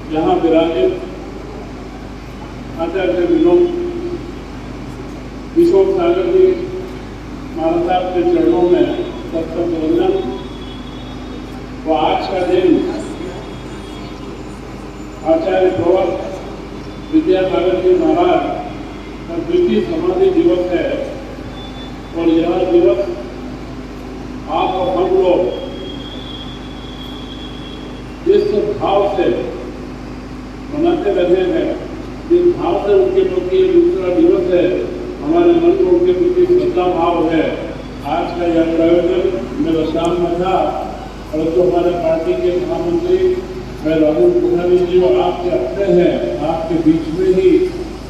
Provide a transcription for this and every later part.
यहाँ विराजित आचार्य विनोद किशोर सागर जी महाराज साहब के चरणों में सत्संग वंदन। वो आज का दिन आचार्य प्रवर विद्यासागर जी महाराज का द्वितीय समाधि दिवस है और यह दिवस आप और हम लोग जिस भाव से मनाते रहे हैं, जिस भाव से उनके प्रति दूसरा दिवस है, हमारे मन में उनके प्रति श्रद्धा भाव है। आज का यह प्रयोजन मेरा शाम में था और जो हमारे पार्टी के महामंत्री मैं राहुल गांधी जी और आपके अपने हैं, आपके बीच में ही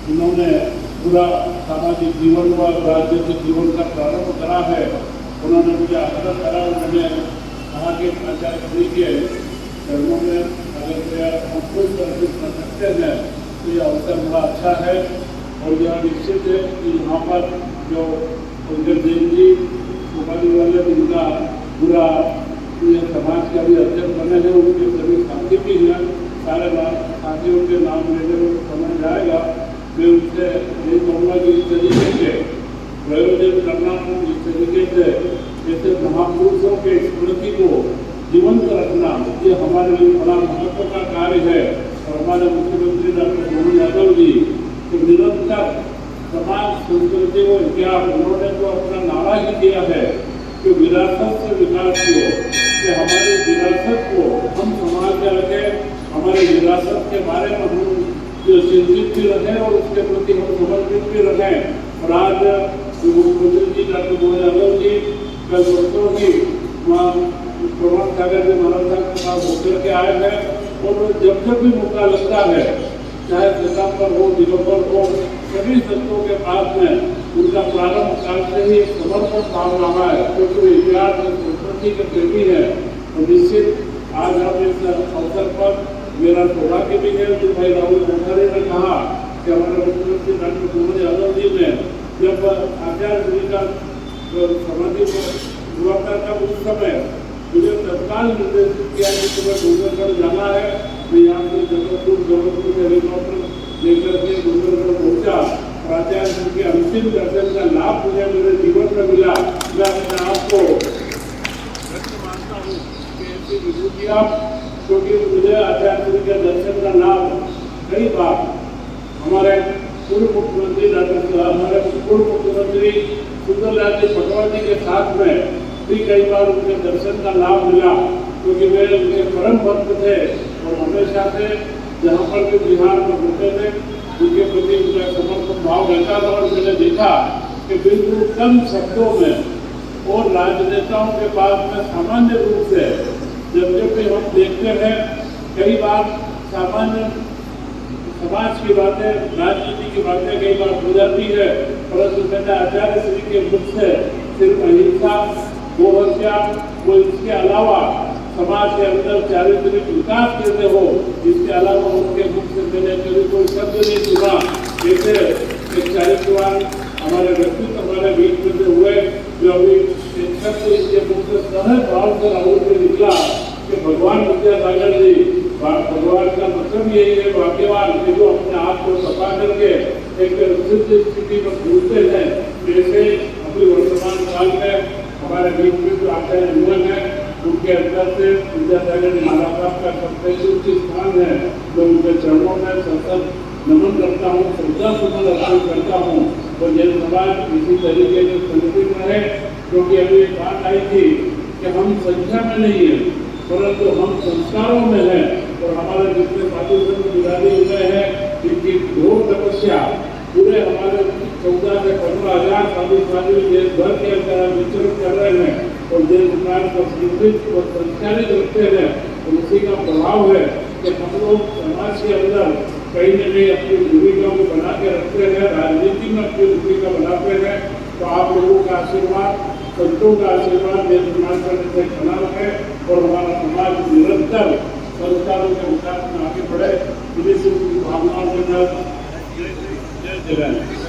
उन्होंने पूरा सामाजिक जीवन व राज्य के जीवन का प्रारंभ करा है। उन्होंने मुझे आग्रह करा, उन्होंने कहा कि आचार्य जी के चरणों में अगर हम कोई सर्विस कर सकते हैं तो यह अवसर बड़ा अच्छा है। और यह निश्चित है कि यहाँ पर जो पंकज जैन जी उपाधि वाले जिनका पूरा समाज का भी अध्यक्ष बने हैं, उनके सभी साथी भी हैं, सारे साथियों के नाम लेने में समझ जाएगा। मैं उनसे यही कहूँगा कि इस तरीके से प्रयोजन करना, इस तरीके से जैसे महापुरुषों के स्मृति को जीवंत रखना, ये हमारे लिए बड़ा महत्व का कार्य है। और हमारे मुख्यमंत्री डॉक्टर मोहन यादव जी तो निरंतर समाज संस्कृति और इतिहास, उन्होंने तो अपना नारा ही दिया है कि विरासत से विकास को, कि हमारी विरासत को हम संभाल के रखें, हमारी विरासत के बारे में हम चिंतित भी रहें और उसके प्रति हम समर्पित भी रहें। और आज मुख्यमंत्री जी डॉक्टर मोहन यादव जी कल परसों ही वहाँ प्रवर सागर जी महाराज साहब के पास होकर के आए हैं। और जब भी मौका लगता है, चाहे सितंबर हो, दिसंबर हो, सभी संतों के पास में उनका प्रारंभ काल से ही समर्पण भाव रहा है, क्योंकि इतिहास और संस्कृति के प्रेमी है। और निश्चित आज हम इस अवसर पर मेरा सौभाग्य भी है कि भाई राहुल गांधी ने कहा कि हमारे मुख्यमंत्री डॉक्टर मोहन यादव जी ने जब आचार्य जी का समाधि हुआ था तब उस समय मुझे तत्काल निर्देशित किया कि तुम्हें डूंगरगढ़ जाना है। मैं यहाँ से जबलपुर से हेलीकॉप्टर लेकर के डूंगरगढ़ पहुँचा। आचार्य जी के अंतिम दर्शन का लाभ मुझे मेरे जीवन में मिला। मैं अपने आप को मानता हूँ कि ऐसी विभूतियाँ, क्योंकि मुझे आचार्य जी के दर्शन का लाभ कई बार हमारे पूर्व मुख्यमंत्री हमारे पूर्व मुख्यमंत्री सुंदरलाल जी पटवा जी के साथ में भी कई बार उनके दर्शन का लाभ मिला, क्योंकि वे उनके परम भक्त थे और हमेशा से जहाँ पर भी बिहार में होते थे उनके प्रति उनका समर्पण भाव रहता था। और मैंने देखा कि बिल्कुल कम शब्दों में और राजनेताओं के पास में सामान्य रूप से जब भी हम देखते हैं, कई बार सामान्य समाज की बातें, राजनीति की बातें कई बार हो जाती है, परंतु मैंने आचार्य श्री के मुख से सिर्फ अहिंसा, गोहत्या, वो इसके अलावा समाज के अंदर चारित्रिक विकास कैसे हो, इसके अलावा उनके मुख से मैंने कभी कोई शब्द नहीं सुना। जैसे एक चारित्रवान हमारे व्यक्तित्व हमारे बीच में से हुए, जो अभी एक शब्द इसके मुख से सहज भाव से राहुल से निकला कि भगवान विद्यासागर जी, भगवान का मतलब यही है भाग्यवान कि जो अपने आप को सफा करके एक सिद्ध स्थिति में पहुँचते हैं। जैसे अभी वर्तमान काल में हमारे बीच में जो आचार्य जीवन है, उनके अंदर से विद्यासागर महाराज साहब का सबसे उच्च स्थान है। मैं उनके चरणों में सतत नमन करता हूँ, श्रद्धा सुमन अर्पित करता हूँ। और जैन समाज इसी तरीके से संगठित रहे, क्योंकि अभी एक बात आई थी कि हम संख्या में नहीं है परंतु हम संस्कारों में हैं। और हमारे जितने साधु संत विराजी हुए हैं, इनकी घोर तपस्या पूरे हमारे 14 से 15,000 साधु साधु देश भर के अंदर विचरण कर रहे हैं और देश समाज को संस्कृत और संस्कारित रखते हैं। और उसी का प्रभाव है कि हम लोग समाज के अंदर कहीं न कहीं अपनी भूमिका को बना के रखते हैं, राजनीति में अपनी भूमिका बनाते हैं। तो आप लोगों का आशीर्वाद, संतों का आशीर्वाद देश समाज पर जैसे बना रहे और हमारा समाज निरंतर संस्कारों के विकास में आगे बढ़े। इन्हीं से भावनाओं के साथ जय जय।